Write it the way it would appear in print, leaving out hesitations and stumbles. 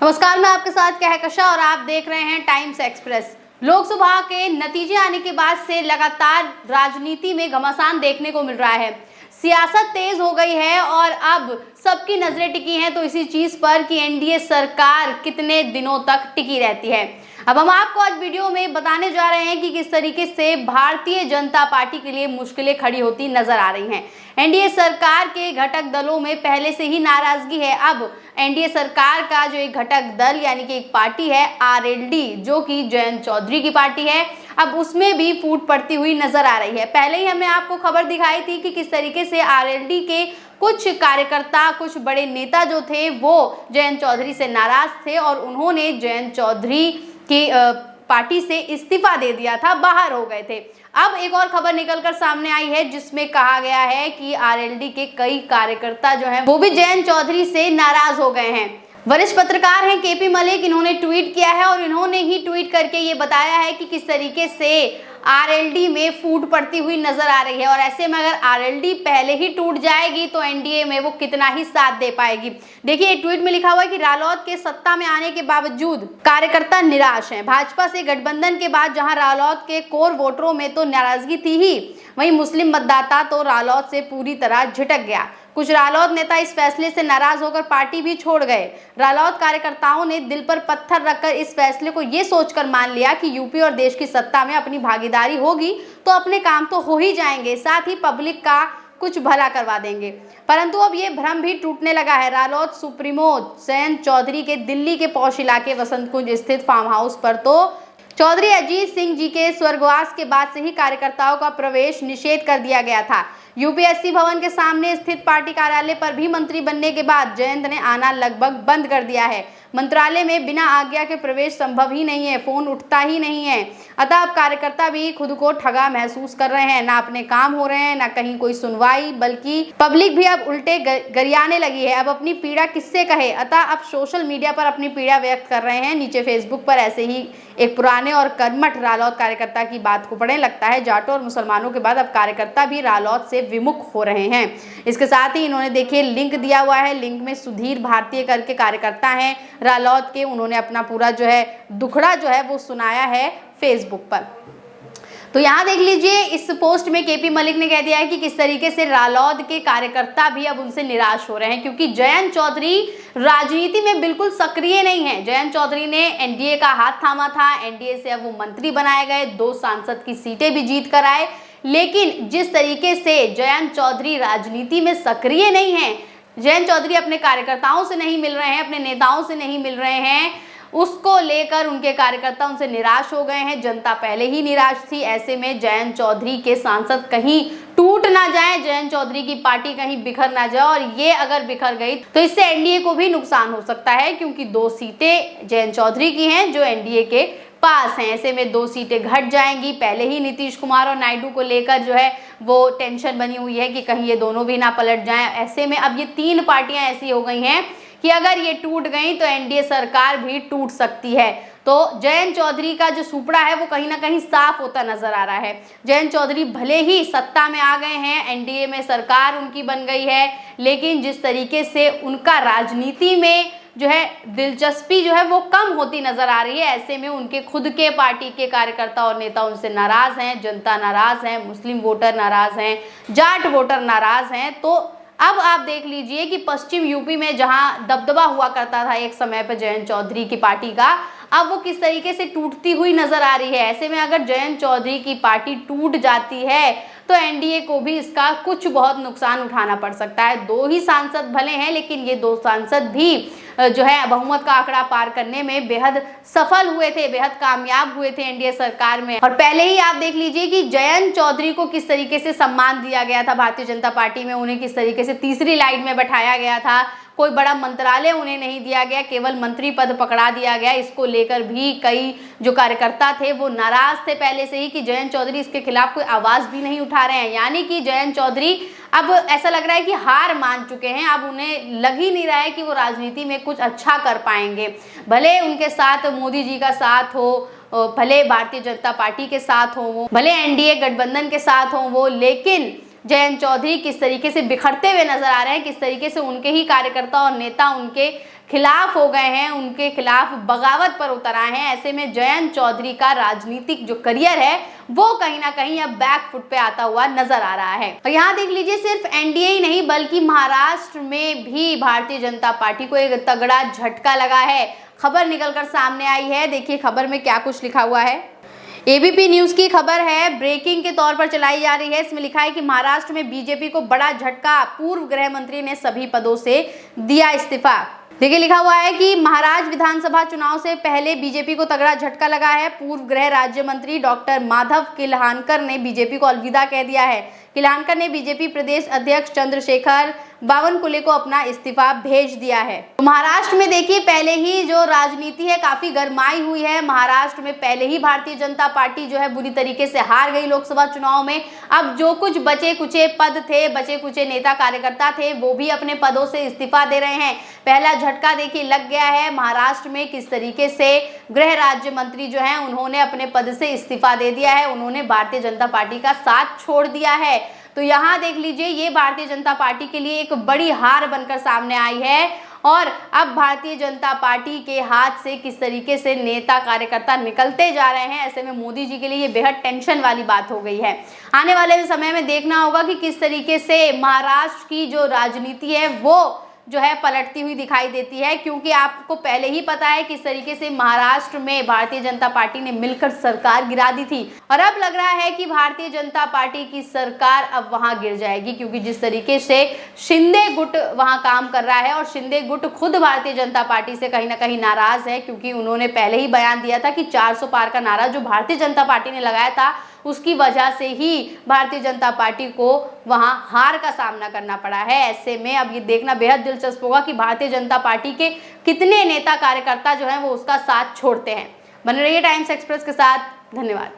नमस्कार, मैं आपके साथ कहकशा और आप देख रहे हैं टाइम्स एक्सप्रेस। लोकसभा के नतीजे आने के बाद से लगातार राजनीति में घमासान देखने को मिल रहा है। सियासत तेज हो गई है और अब सबकी नजरें टिकी हैं तो इसी चीज पर कि एनडीए सरकार कितने दिनों तक टिकी रहती है। अब हम आपको आज वीडियो में बताने जा रहे हैं कि किस तरीके से भारतीय जनता पार्टी के लिए मुश्किलें खड़ी होती नजर आ रही हैं। एनडीए सरकार के घटक दलों में पहले से ही नाराजगी है। अब एनडीए सरकार का जो एक घटक दल यानी कि एक पार्टी है आरएलडी, जो कि जयंत चौधरी की पार्टी है, अब उसमें भी फूट पड़ती हुई नजर आ रही है। पहले ही हमने आपको खबर दिखाई थी कि किस तरीके से आरएलडी के कुछ कार्यकर्ता, कुछ बड़े नेता जो थे वो जयंत चौधरी से नाराज थे और उन्होंने जयंत चौधरी की पार्टी से इस्तीफा दे दिया था, बाहर हो गए थे। अब एक और खबर निकलकर सामने आई है जिसमें कहा गया है कि आरएलडी के कई कार्यकर्ता जो हैं वो भी जयंत चौधरी से नाराज हो गए हैं। वरिष्ठ पत्रकार हैं केपी मलिक, इन्होंने ट्वीट किया है और इन्होंने ही ट्वीट करके ये बताया है कि किस तरीके से आरएलडी में फूट पड़ती हुई नजर आ रही है और ऐसे में अगर आरएलडी पहले ही टूट जाएगी तो एनडीए में वो कितना ही साथ दे पाएगी। देखिए, ट्वीट में लिखा हुआ है कि रालोद के सत्ता में आने के बावजूद कार्यकर्ता निराश हैं। भाजपा से गठबंधन के बाद जहां रालोद के कोर वोटरों में तो नाराजगी थी ही, वहीं मुस्लिम मतदाता तो रालोद से पूरी तरह झिटक गया। कुछ रालोद नेता इस फैसले से नाराज होकर पार्टी भी छोड़ गए। रालोद कार्यकर्ताओं ने दिल पर पत्थर रखकर इस फैसले को ये सोचकर मान लिया कि यूपी और देश की सत्ता में अपनी भागीदारी होगी तो अपने काम तो हो ही जाएंगे, साथ ही पब्लिक का कुछ भला करवा देंगे। परंतु अब ये भ्रम भी टूटने लगा है। रालोद सुप्रीमो जयंत चौधरी के दिल्ली के पौष इलाके वसंत कुंज स्थित फार्म हाउस पर तो चौधरी अजीत सिंह जी के स्वर्गवास के बाद से ही कार्यकर्ताओं का प्रवेश निषेध कर दिया गया था। यूपीएससी भवन के सामने स्थित पार्टी कार्यालय पर भी मंत्री बनने के बाद जयंत ने आना लगभग बंद कर दिया है। मंत्रालय में बिना आज्ञा के प्रवेश संभव ही नहीं है, फोन उठता ही नहीं है। अतः अब कार्यकर्ता भी खुद को ठगा महसूस कर रहे हैं। ना अपने काम हो रहे हैं, ना कहीं कोई सुनवाई, बल्कि पब्लिक भी अब उल्टे गरियाने लगी है। अब अपनी पीड़ा किससे कहे, अतः अब सोशल मीडिया पर अपनी पीड़ा व्यक्त कर रहे हैं। नीचे फेसबुक पर ऐसे ही एक पुराने और कर्मठ रालोद कार्यकर्ता की बात को पढ़े, लगता है जाटों और मुसलमानों के बाद अब कार्यकर्ता भी रालोद से विमुख हो रहे हैं। इसके साथ ही इन्होंने देखिए लिंक दिया हुआ है, लिंक में सुधीर भारतीय करके कार्यकर्ता हैं रालोद के, उन्होंने अपना पूरा जो है दुखड़ा जो है वो सुनाया है फेसबुक पर। तो यहाँ देख लीजिए, इस पोस्ट में केपी मलिक ने कह दिया है कि किस तरीके से रालोद के कार्यकर्ता भी अब उनसे निराश हो रहे हैं, क्योंकि जयंत चौधरी राजनीति में बिल्कुल सक्रिय नहीं है। जयंत चौधरी ने एनडीए का हाथ थामा था, एनडीए से अब वो मंत्री बनाए गए, 2 सांसद की सीटें भी जीत कर आए, लेकिन जिस तरीके से जयंत चौधरी राजनीति में सक्रिय नहीं है, जयंत चौधरी अपने कार्यकर्ताओं से नहीं मिल रहे हैं, अपने नेताओं से नहीं मिल रहे हैं, उसको लेकर उनके कार्यकर्ता उनसे निराश हो गए हैं। जनता पहले ही निराश थी। ऐसे में जयंत चौधरी के सांसद कहीं टूट ना जाए, जयंत चौधरी की पार्टी कहीं बिखर ना जाए, और ये अगर बिखर गई तो इससे एनडीए को भी नुकसान हो सकता है, क्योंकि 2 सीटें जयंत चौधरी की हैं जो एनडीए के पास हैं। ऐसे में 2 सीटें घट जाएंगी। पहले ही नीतीश कुमार और नायडू को लेकर जो है वो टेंशन बनी हुई है कि कहीं ये दोनों भी ना पलट जाएं। ऐसे में अब ये 3 पार्टियां ऐसी हो गई हैं कि अगर ये टूट गई तो एनडीए सरकार भी टूट सकती है। तो जयंत चौधरी का जो सुपड़ा है वो कहीं ना कहीं साफ होता नजर आ रहा है। जयंत चौधरी भले ही सत्ता में आ गए हैं, एनडीए में सरकार उनकी बन गई है, लेकिन जिस तरीके से उनका राजनीति में जो है दिलचस्पी जो है वो कम होती नजर आ रही है। ऐसे में उनके खुद के पार्टी के कार्यकर्ता और नेता उनसे नाराज हैं, जनता नाराज है, मुस्लिम वोटर नाराज हैं, जाट वोटर नाराज हैं। तो अब आप देख लीजिए कि पश्चिम यूपी में जहां दबदबा हुआ करता था एक समय पर जयंत चौधरी की पार्टी का, अब वो किस तरीके से टूटती हुई नजर आ रही है। ऐसे में अगर जयंत चौधरी की पार्टी टूट जाती है तो एनडीए को भी इसका कुछ बहुत नुकसान उठाना पड़ सकता है। 2 ही सांसद भले हैं, लेकिन ये 2 सांसद भी जो है बहुमत का आंकड़ा पार करने में बेहद सफल हुए थे, बेहद कामयाब हुए थे एनडीए सरकार में। और पहले ही आप देख लीजिए कि जयंत चौधरी को किस तरीके से सम्मान दिया गया था भारतीय जनता पार्टी में, उन्हें किस तरीके से तीसरी लाइन में बैठाया गया था। कोई बड़ा मंत्रालय उन्हें नहीं दिया गया, केवल मंत्री पद पकड़ा दिया गया। इसको लेकर भी कई जो कार्यकर्ता थे वो नाराज थे पहले से ही कि जयंत चौधरी इसके खिलाफ कोई आवाज भी नहीं उठा रहे हैं। यानी कि जयंत चौधरी अब ऐसा लग रहा है कि हार मान चुके हैं। अब उन्हें लग ही नहीं रहा है कि वो राजनीति में कुछ अच्छा कर पाएंगे। भले उनके साथ मोदी जी का साथ हो, भले भारतीय जनता पार्टी के साथ हो, भले एनडीए गठबंधन के साथ हो वो, लेकिन जयंत चौधरी किस तरीके से बिखरते हुए नजर आ रहे हैं, किस तरीके से उनके ही कार्यकर्ता और नेता उनके खिलाफ हो गए हैं, उनके खिलाफ बगावत पर उतर आए हैं। ऐसे में जयंत चौधरी का राजनीतिक जो करियर है वो कहीं ना कहीं अब बैक फुट पे आता हुआ नजर आ रहा है। और यहाँ देख लीजिए, सिर्फ एनडीए ही नहीं बल्कि महाराष्ट्र में भी भारतीय जनता पार्टी को एक तगड़ा झटका लगा है। खबर निकलकर सामने आई है, देखिए खबर में क्या कुछ लिखा हुआ है। एबीपी न्यूज की खबर है, ब्रेकिंग के तौर पर चलाई जा रही है। इसमें लिखा है कि महाराष्ट्र में बीजेपी को बड़ा झटका, पूर्व गृह मंत्री ने सभी पदों से दिया इस्तीफा। देखिए लिखा हुआ है कि महाराष्ट्र विधानसभा चुनाव से पहले बीजेपी को तगड़ा झटका लगा है। पूर्व गृह राज्य मंत्री डॉक्टर माधव किलहानकर ने बीजेपी को अलविदा कह दिया है। किलहानकर ने बीजेपी प्रदेश अध्यक्ष चंद्रशेखर बावनकुले को अपना इस्तीफा भेज दिया है। तो महाराष्ट्र में देखिए पहले ही जो राजनीति है काफी गरमाई हुई है। महाराष्ट्र में पहले ही भारतीय जनता पार्टी जो है बुरी तरीके से हार गई लोकसभा चुनाव में। अब जो कुछ बचे कुचे पद थे, बचे कुचे नेता कार्यकर्ता थे, वो भी अपने पदों से इस्तीफा दे रहे हैं। पहला झटका देखिए लग गया है महाराष्ट्र में, किस तरीके से गृह राज्य मंत्री जो है उन्होंने अपने पद से इस्तीफा दे दिया है, उन्होंने भारतीय जनता पार्टी का साथ छोड़ दिया है। तो यहाँ देख लीजिए, ये भारतीय जनता पार्टी के लिए एक बड़ी हार बनकर सामने आई है। और अब भारतीय जनता पार्टी के हाथ से किस तरीके से नेता कार्यकर्ता निकलते जा रहे हैं, ऐसे में मोदी जी के लिए ये बेहद टेंशन वाली बात हो गई है। आने वाले समय में देखना होगा कि किस तरीके से महाराष्ट्र की जो राजनीति है वो जो है पलटती हुई दिखाई देती है, क्योंकि आपको पहले ही पता है किस तरीके से महाराष्ट्र में भारतीय जनता पार्टी ने मिलकर सरकार गिरा दी थी। और अब लग रहा है कि भारतीय जनता पार्टी की सरकार अब वहां गिर जाएगी, क्योंकि जिस तरीके से शिंदे गुट वहां काम कर रहा है और शिंदे गुट खुद भारतीय जनता पार्टी से कहीं ना कहीं नाराज है, क्योंकि उन्होंने पहले ही बयान दिया था कि 400 पार का नारा जो भारतीय जनता पार्टी ने लगाया था उसकी वजह से ही भारतीय जनता पार्टी को वहां हार का सामना करना पड़ा है। ऐसे में अब ये देखना बेहद दिलचस्प होगा कि भारतीय जनता पार्टी के कितने नेता कार्यकर्ता जो हैं वो उसका साथ छोड़ते हैं। बने रहिए टाइम्स एक्सप्रेस के साथ। धन्यवाद।